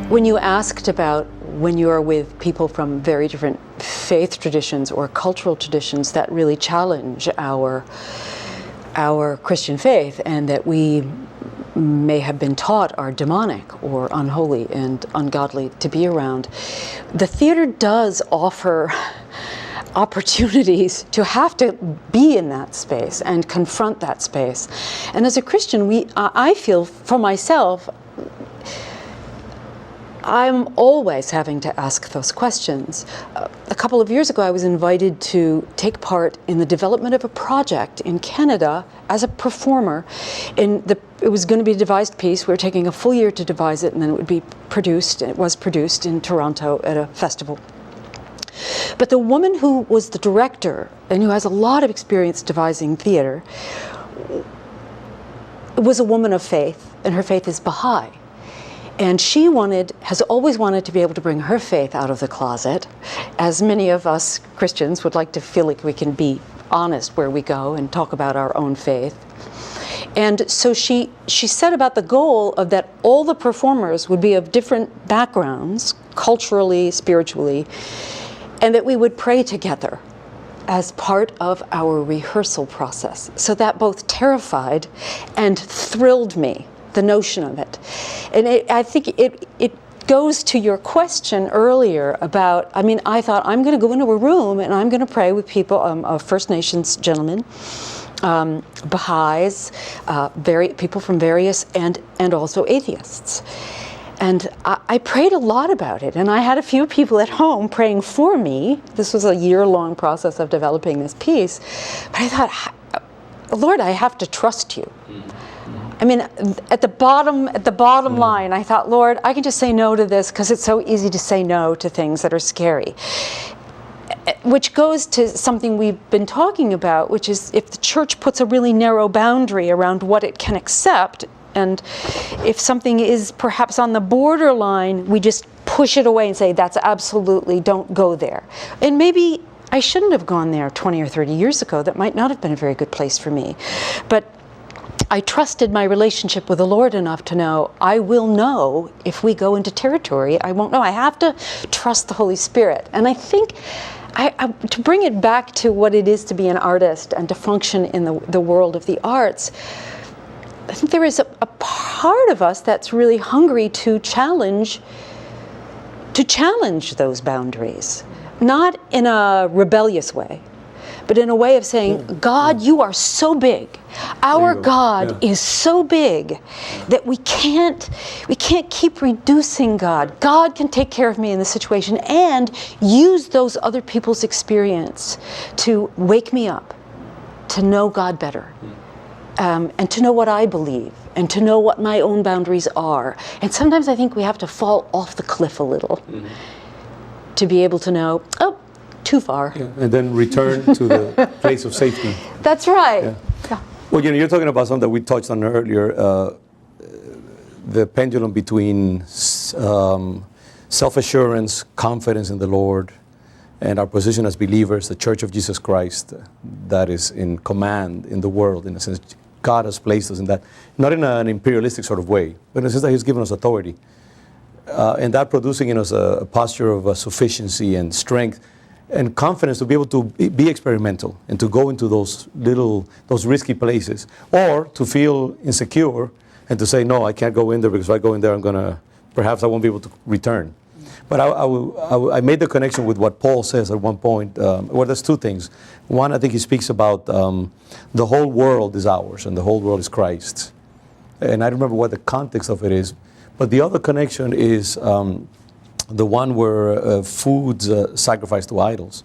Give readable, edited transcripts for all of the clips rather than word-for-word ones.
When you asked about when you are with people from very different faith traditions or cultural traditions that really challenge our Christian faith and that we may have been taught are demonic or unholy and ungodly to be around, the theater does offer opportunities to have to be in that space and confront that space. And as a Christian, I feel for myself, I'm always having to ask those questions. A couple of years ago, I was invited to take part in the development of a project in Canada as a performer. It was going to be a devised piece. We were taking a full year to devise it, and then it would be produced. It was produced in Toronto at a festival. But the woman who was the director and who has a lot of experience devising theater was a woman of faith, and her faith is Baha'i. And she has always wanted to be able to bring her faith out of the closet, as many of us Christians would like to feel like we can be honest where we go and talk about our own faith. And so she set about the goal of that all the performers would be of different backgrounds, culturally, spiritually, and that we would pray together as part of our rehearsal process. So that both terrified and thrilled me, the notion of it. And I think it goes to your question earlier about, I thought I'm going to go into a room and I'm going to pray with people, First Nations gentlemen, Baha'is, people from various, and also atheists. And I prayed a lot about it, and I had a few people at home praying for me. This was a year-long process of developing this piece. But I thought, Lord, I have to trust you. At the bottom line, I thought, Lord, I can just say no to this because it's so easy to say no to things that are scary. Which goes to something we've been talking about, which is if the church puts a really narrow boundary around what it can accept, and if something is perhaps on the borderline, we just push it away and say, that's absolutely, don't go there. And maybe I shouldn't have gone there 20 or 30 years ago. That might not have been a very good place for me. But I trusted my relationship with the Lord enough to know I will know if we go into territory. I won't know. I have to trust the Holy Spirit. And I think to bring it back to what it is to be an artist and to function in the world of the arts, I think there is a part of us that's really hungry to challenge those boundaries, not in a rebellious way, but in a way of saying, God, you are so big. Our God is so big that we can't keep reducing God. God can take care of me in this situation and use those other people's experience to wake me up, to know God better. And to know what I believe, and to know what my own boundaries are. And sometimes I think we have to fall off the cliff a little to be able to know, too far. Yeah, and then return to the place of safety. That's right. Yeah. Well, you're talking about something that we touched on earlier, the pendulum between self-assurance, confidence in the Lord, and our position as believers, the Church of Jesus Christ, that is in command in the world, in a sense. God has placed us in that, not in an imperialistic sort of way, but in a sense that He's given us authority. And that producing in us a posture of sufficiency and strength and confidence to be able to be experimental and to go into those risky places, or to feel insecure and to say, no, I can't go in there because if I go in there, perhaps I won't be able to return. But I made the connection with what Paul says at one point. Well, there's two things. One, I think he speaks about the whole world is ours and the whole world is Christ's. And I don't remember what the context of it is. But the other connection is the one where food's sacrificed to idols.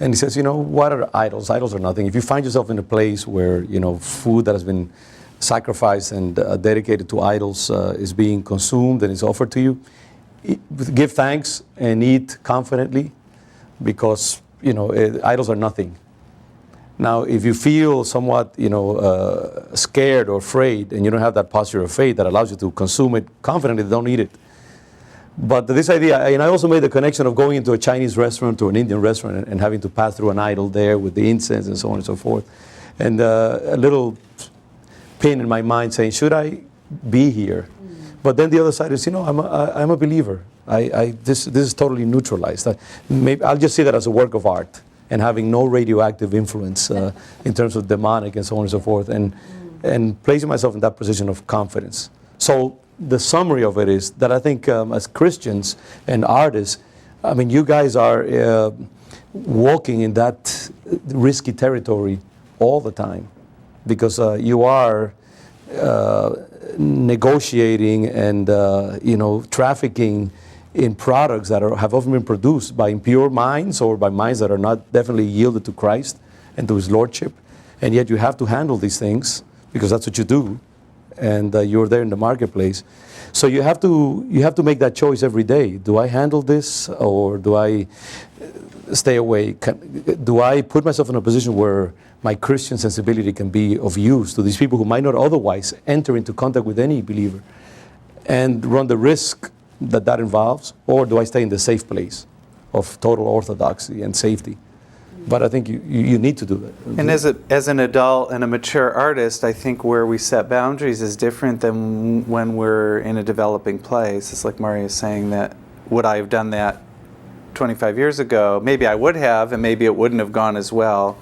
And he says, what are idols? Idols are nothing. If you find yourself in a place where, food that has been sacrificed and dedicated to idols is being consumed and is offered to you, give thanks and eat confidently, because idols are nothing. Now, if you feel somewhat scared or afraid, and you don't have that posture of faith that allows you to consume it confidently, don't eat it. But this idea, and I also made the connection of going into a Chinese restaurant or an Indian restaurant and having to pass through an idol there with the incense and so on and so forth, and a little pin in my mind saying, should I be here? But then the other side is, I'm a believer. This is totally neutralized. Maybe I'll just see that as a work of art and having no radioactive influence in terms of demonic and so on and so forth, and placing myself in that position of confidence. So the summary of it is that I think as Christians and artists, I mean, you guys are walking in that risky territory all the time, because you are negotiating and trafficking in products that have often been produced by impure minds or by minds that are not definitely yielded to Christ and to His Lordship, and yet you have to handle these things because that's what you do, and you're there in the marketplace. So you have to make that choice every day. Do I handle this, or do I stay away? Do I put myself in a position where my Christian sensibility can be of use to these people who might not otherwise enter into contact with any believer, and run the risk that involves? Or do I stay in the safe place of total orthodoxy and safety? But I think you need to do that. And as an adult and a mature artist, I think where we set boundaries is different than when we're in a developing place. It's like Marya is saying, that would I have done that 25 years ago? Maybe I would have, and maybe it wouldn't have gone as well.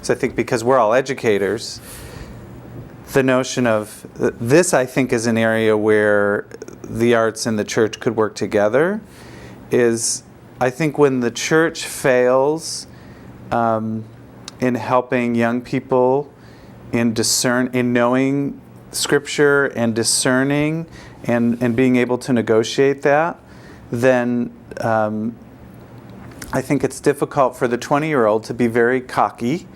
So I think because we're all educators, the notion of this, I think, is an area where the arts and the church could work together. Is, I think, when the church fails in helping young people in knowing Scripture and discerning and being able to negotiate that, then I think it's difficult for the 20-year-old to be very cocky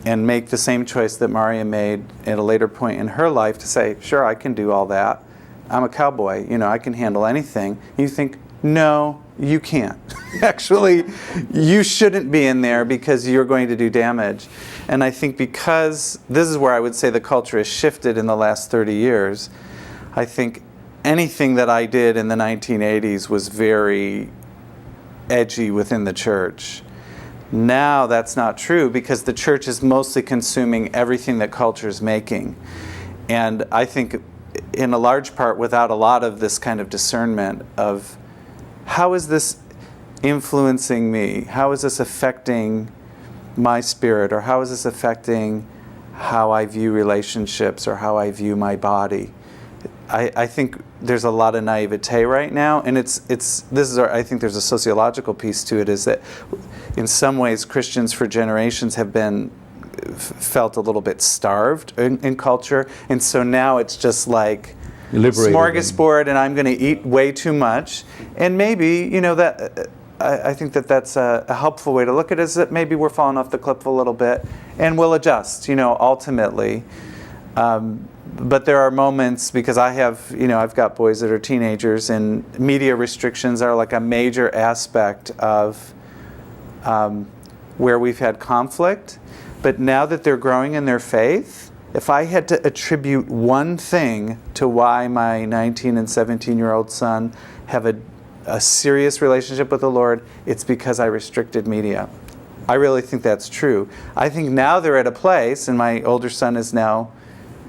and make the same choice that Marya made at a later point in her life, to say, sure, I can do all that. I'm a cowboy, I can handle anything. And you think, no, you can't. Actually, you shouldn't be in there because you're going to do damage. And I think because this is where I would say the culture has shifted in the last 30 years, I think anything that I did in the 1980s was very edgy within the church. Now that's not true, because the church is mostly consuming everything that culture is making. And I think in a large part without a lot of this kind of discernment of how is this influencing me? How is this affecting my spirit? Or how is this affecting how I view relationships or how I view my body? I think there's a lot of naivete right now, and I think there's a sociological piece to it, is that in some ways Christians for generations have been felt a little bit starved in culture, and so now it's just like smorgasbord, and I'm going to eat way too much. And maybe that I think that's a helpful way to look at it, is that maybe we're falling off the cliff a little bit, and we'll adjust ultimately. But there are moments, because I've got boys that are teenagers, and media restrictions are like a major aspect of where we've had conflict. But now that they're growing in their faith, if I had to attribute one thing to why my 19 and 17-year-old son have a serious relationship with the Lord, it's because I restricted media. I really think that's true. I think now they're at a place, and my older son is now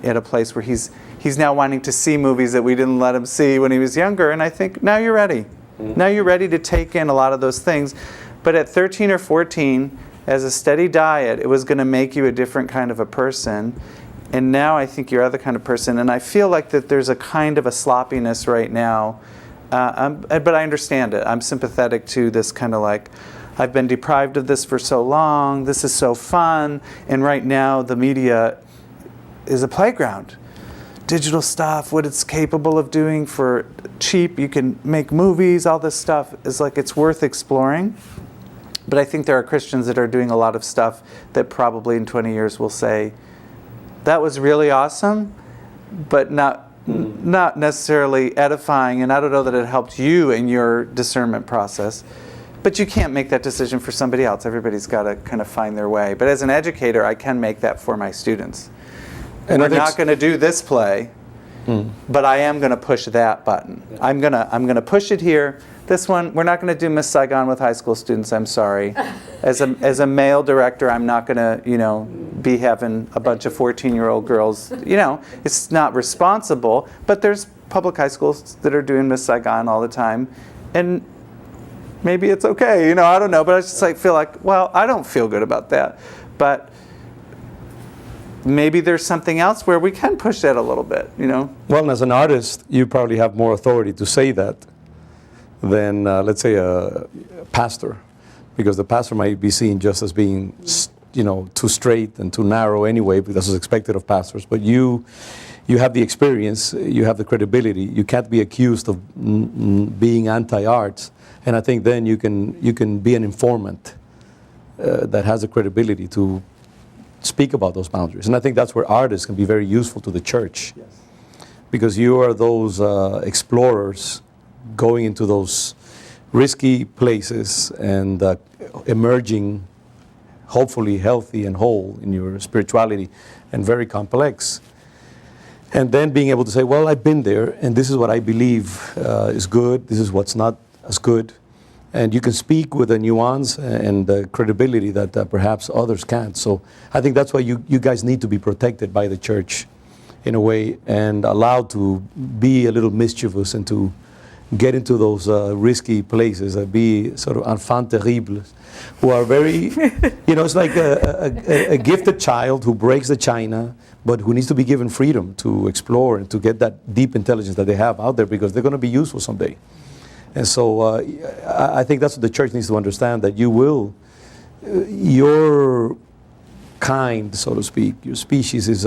at a place where he's now wanting to see movies that we didn't let him see when he was younger, and I think now you're ready. Now you're ready to take in a lot of those things. But at 13 or 14, as a steady diet, it was going to make you a different kind of a person. And now I think you're other kind of person. And I feel like that there's a kind of a sloppiness right now. But I understand it. I'm sympathetic to this kind of like, I've been deprived of this for so long. This is so fun. And right now the media is a playground. Digital stuff, what it's capable of doing for cheap. You can make movies, all this stuff is like, it's worth exploring. But I think there are Christians that are doing a lot of stuff that probably in 20 years will say, that was really awesome, but not necessarily edifying, and I don't know that it helped you in your discernment process. But you can't make that decision for somebody else. Everybody's got to kind of find their way. But as an educator, I can make that for my students. And we're not going to do this play, but I am going to push that button. I'm going to push it here. This one, we're not going to do Miss Saigon with high school students. I'm sorry. As a male director, I'm not going to, be having a bunch of 14-year-old girls. It's not responsible. But there's public high schools that are doing Miss Saigon all the time, and maybe it's okay, I don't know, but I just feel like, well, I don't feel good about that, but maybe there's something else where we can push that a little bit, Well, as an artist, you probably have more authority to say that than, let's say, a pastor, because the pastor might be seen just as being, too straight and too narrow anyway, because that's what's expected of pastors. But you have the experience, you have the credibility. You can't be accused of being anti-arts, and I think then you can be an informant that has the credibility to speak about those boundaries. And I think that's where artists can be very useful to the church. Yes. Because you are those explorers going into those risky places and emerging hopefully healthy and whole in your spirituality and very complex. And then being able to say, well, I've been there and this is what I believe is good, this is what's not as good. And you can speak with a nuance and the credibility that perhaps others can't. So I think that's why you guys need to be protected by the church in a way and allowed to be a little mischievous and to get into those risky places, be sort of enfants terribles, who are very, it's like a gifted child who breaks the china, but who needs to be given freedom to explore and to get that deep intelligence that they have out there because they're going to be useful someday. And so I think that's what the church needs to understand, that your kind, so to speak, your species is,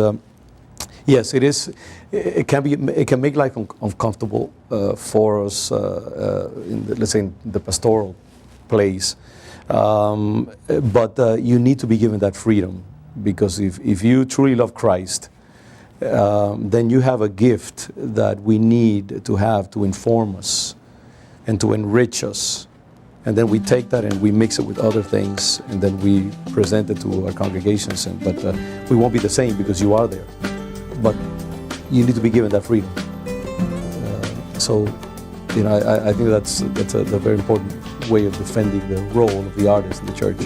yes, it is. It can make life uncomfortable for us, let's say in the pastoral place. But you need to be given that freedom, because if you truly love Christ, then you have a gift that we need to have to inform us and to enrich us. And then we take that and we mix it with other things, and then we present it to our congregations. But we won't be the same because you are there. But you need to be given that freedom. I think that's a very important way of defending the role of the artist in the church.